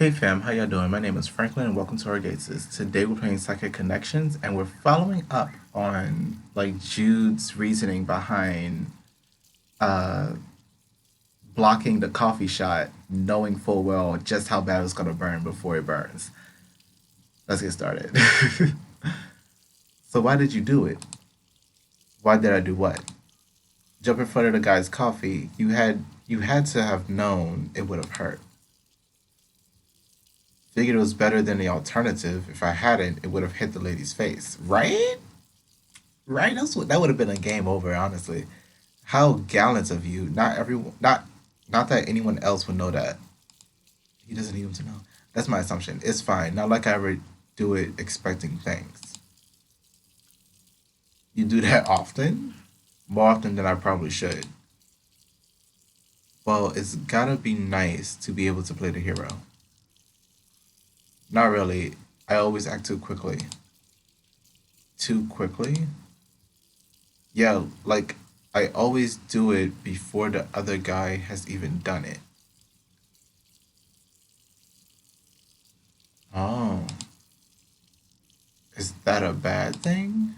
Hey fam, how y'all doing? My name is Franklin and welcome to Orgaysis. Today we're playing Psychic Connections and we're following up on Jude's reasoning behind uh blocking the coffee shot, knowing full well just how bad it's gonna burn before it burns. Let's get started. So why did you do it? Why did I do what? Jump in front of the guy's coffee. You had to have known it would have hurt. Figured it was better than the alternative. If I hadn't, it would have hit the lady's face. Right? Right? That would have been a game over, honestly. How gallant of you. Not that anyone else would know that. He doesn't need him to know. That's my assumption. It's fine. Not like I ever do it expecting things. You do that often? More often than I probably should. Well, it's gotta be nice to be able to play the hero. Not really. I always act too quickly. Too quickly? Yeah, like I always do it before the other guy has even done it. Oh, is that a bad thing?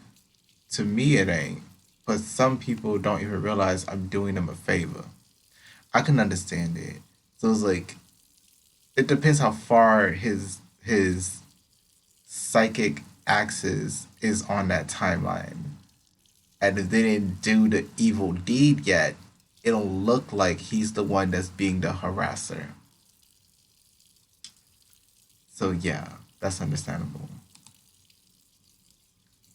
To me, it ain't. But some people don't even realize I'm doing them a favor. I can understand it. So it's like it depends how far his psychic axis is on that timeline. And if they didn't do the evil deed yet, it'll look like he's the one that's being the harasser. So yeah, that's understandable.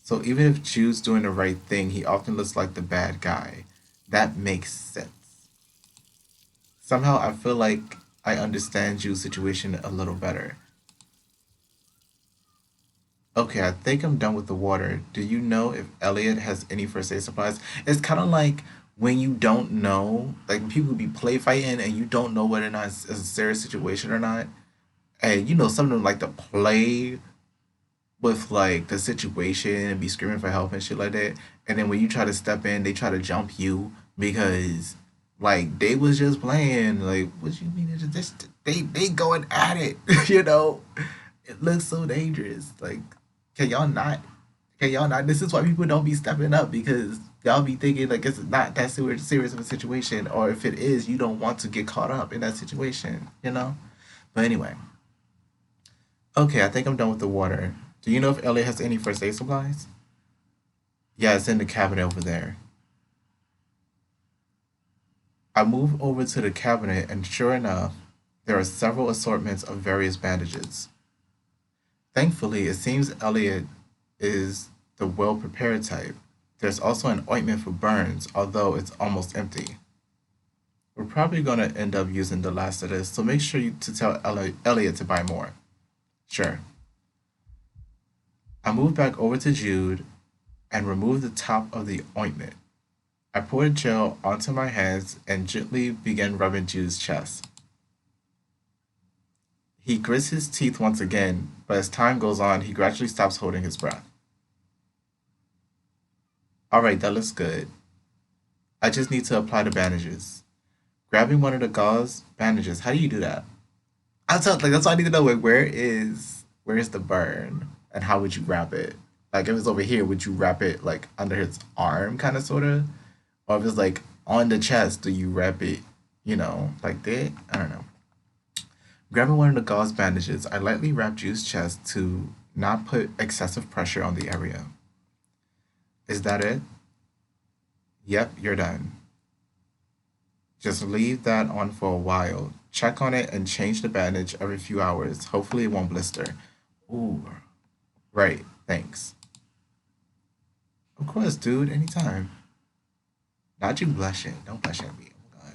So even if Jude's doing the right thing, he often looks like the bad guy. That makes sense. Somehow I feel like I understand Jude's situation a little better. Okay, I think I'm done with the water. Do you know if Elliot has any first aid supplies? It's kind of like when you don't know, like when people be play fighting and you don't know whether or not it's a serious situation or not. And you know, some of them like to play with like the situation and be screaming for help and shit like that. And then when you try to step in, they try to jump you because like they was just playing. Like, what you mean? It's just they going at it, you know? It looks so dangerous. Like, can y'all not? Can y'all not? This is why people don't be stepping up because y'all be thinking like it's not that serious of a situation, or if it is, you don't want to get caught up in that situation, you know? But anyway, okay, I think I'm done with the water. Do you know if Elliot has any first aid supplies? Yeah, it's in the cabinet over there. I move over to the cabinet, and sure enough, there are several assortments of various bandages. Thankfully, it seems Elliot is the well prepared type. There's also an ointment for burns, although it's almost empty. We're probably going to end up using the last of this, so make sure to tell Elliot to buy more. Sure. I move back over to Jude and remove the top of the ointment. I poured gel onto my hands and gently began rubbing Jude's chest. He grits his teeth once again, but as time goes on, he gradually stops holding his breath. Alright, that looks good. I just need to apply the bandages. Grabbing one of the gauze bandages, how do you do that? That's all I need to know. Like, where is the burn, and how would you wrap it? Like, if it's over here, would you wrap it like under his arm, kind of, sorta, or if it's like on the chest, do you wrap it, like that? I don't know. Grabbing one of the gauze bandages, I lightly wrap Jude's chest to not put excessive pressure on the area. Is that it? Yep, you're done. Just leave that on for a while. Check on it and change the bandage every few hours. Hopefully, it won't blister. Ooh, right, thanks. Of course, dude, anytime. Not you blushing. Don't blush at me. Oh my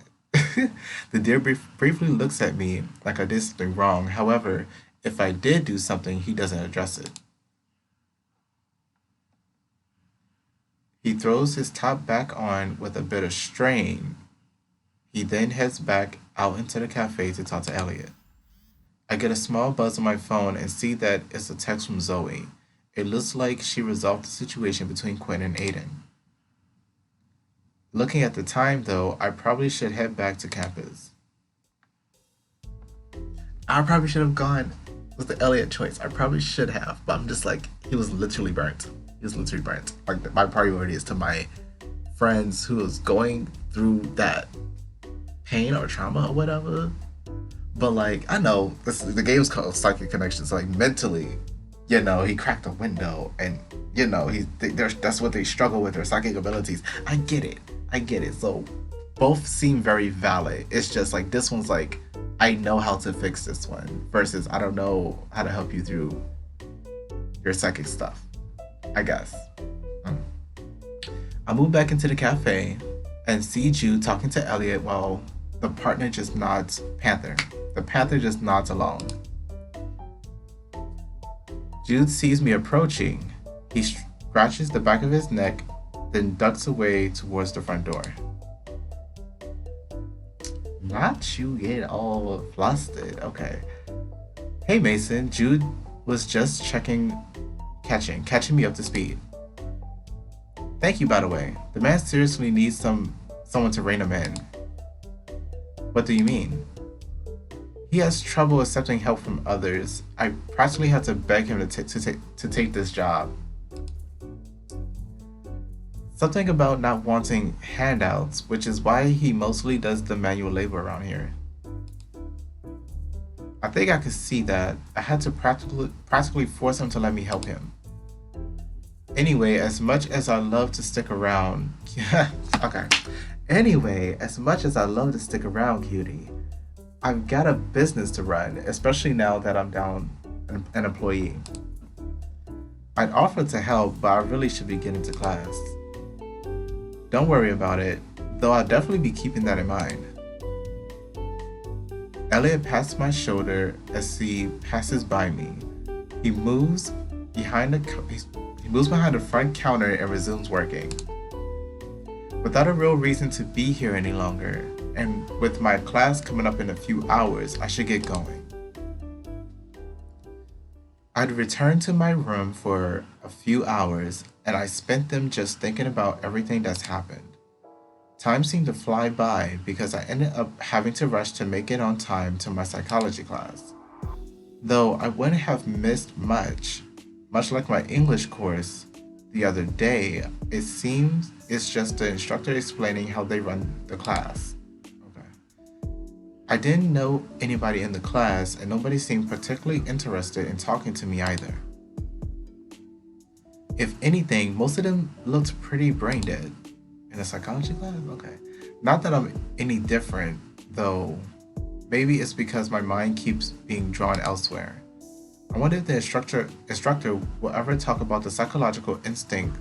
god. The deer briefly looks at me like I did something wrong. However, if I did do something, he doesn't address it. He throws his top back on with a bit of strain. He then heads back out into the cafe to talk to Elliot. I get a small buzz on my phone and see that it's a text from Zoe. It looks like she resolved the situation between Quinn and Aiden. Looking at the time, though, I probably should head back to campus. I probably should have gone with the Elliot choice. I probably should have, but I'm just like, he was literally burnt. He was literally burnt. Like, my priority is to my friends who is going through that pain or trauma or whatever. But like, I know the game is called Psychic Connections. So like mentally, he cracked a window, and that's what they struggle with, their psychic abilities. I get it. I get it. So both seem very valid. It's just like this one's like, I know how to fix this one versus I don't know how to help you through your psychic stuff, I guess. Mm. I move back into the cafe and see Jude talking to Elliot while the partner just nods Panther. The Panther just nods along. Jude sees me approaching. He scratches the back of his neck, then ducks away towards the front door. Not you get all flustered. Okay. Hey Mason, Jude was just catching me up to speed. Thank you, by the way. The man seriously needs someone to rein him in. What do you mean? He has trouble accepting help from others. I practically had to beg him to take this job. Something about not wanting handouts, which is why he mostly does the manual labor around here. I think I could see that. I had to practically force him to let me help him. Anyway, as much as I love to stick around, okay. Anyway, as much as I love to stick around, cutie, I've got a business to run, especially now that I'm down an employee. I'd offer to help, but I really should be getting to class. Don't worry about it, though I'll definitely be keeping that in mind. Elliot pats my shoulder as he passes by me. He moves behind the front counter and resumes working. Without a real reason to be here any longer, and with my class coming up in a few hours, I should get going. I'd returned to my room for a few hours, and I spent them just thinking about everything that's happened. Time seemed to fly by because I ended up having to rush to make it on time to my psychology class. Though I wouldn't have missed much like my English course the other day, it seems it's just the instructor explaining how they run the class. Okay. I didn't know anybody in the class, and nobody seemed particularly interested in talking to me either. If anything, most of them looked pretty brain dead. In a psychology class? Okay. Not that I'm any different, though. Maybe it's because my mind keeps being drawn elsewhere. I wonder if the instructor will ever talk about the psychological instinct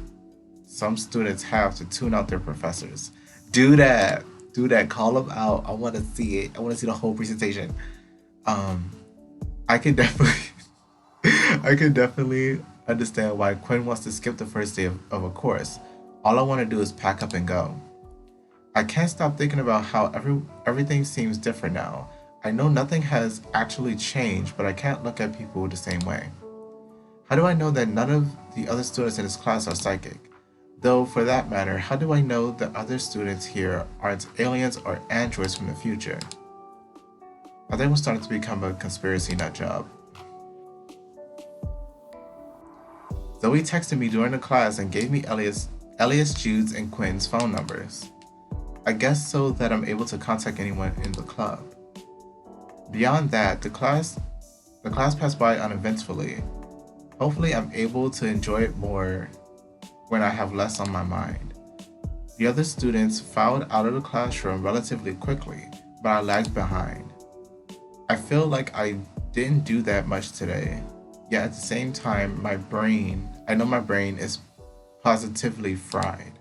some students have to tune out their professors. Do that. Do that. Call them out. I want to see it. I want to see the whole presentation. Um, I can definitely, I can definitely understand why Quinn wants to skip the first day of a course. All I want to do is pack up and go. I can't stop thinking about how everything seems different now. I know nothing has actually changed, but I can't look at people the same way. How do I know that none of the other students in this class are psychic? Though, for that matter, how do I know the other students here aren't aliens or androids from the future? I think we're starting to become a conspiracy nut job. Zoe texted me during the class and gave me Elias, Jude's, and Quinn's phone numbers. I guess so that I'm able to contact anyone in the club. Beyond that, the class passed by uneventfully. Hopefully I'm able to enjoy it more when I have less on my mind. The other students filed out of the classroom relatively quickly, but I lagged behind. I feel like I didn't do that much today, yet at the same time I know my brain is positively fried.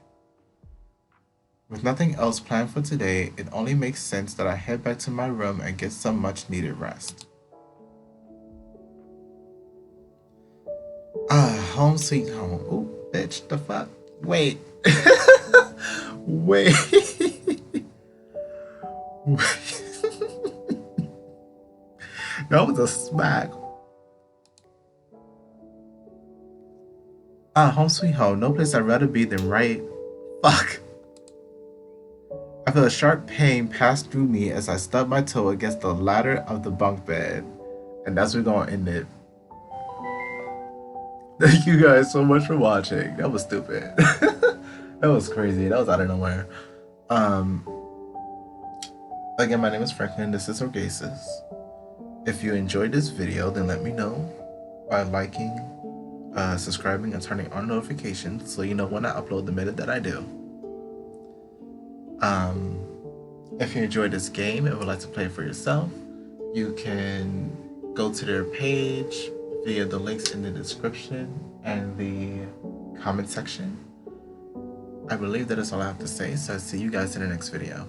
With nothing else planned for today, it only makes sense that I head back to my room and get some much needed rest. Home sweet home. Ooh, bitch, the fuck? Wait. Wait. Wait. That was a smack. Home sweet home. No place I'd rather be than right. Fuck. I I feel a sharp pain pass through me as I stub my toe against the ladder of the bunk bed. And that's where we're going to end it. Thank you guys so much for watching. That was stupid. That was crazy. That was out of nowhere. Um, Again, my name is Franklin. This is Orgaysis. If you enjoyed this video, then let me know by liking, subscribing, and turning on notifications so you know when I upload the minute that I do. If you enjoyed this game and would like to play it for yourself, you can go to their page via the links in the description and the comment section. I believe that is all I have to say, so I'll see you guys in the next video.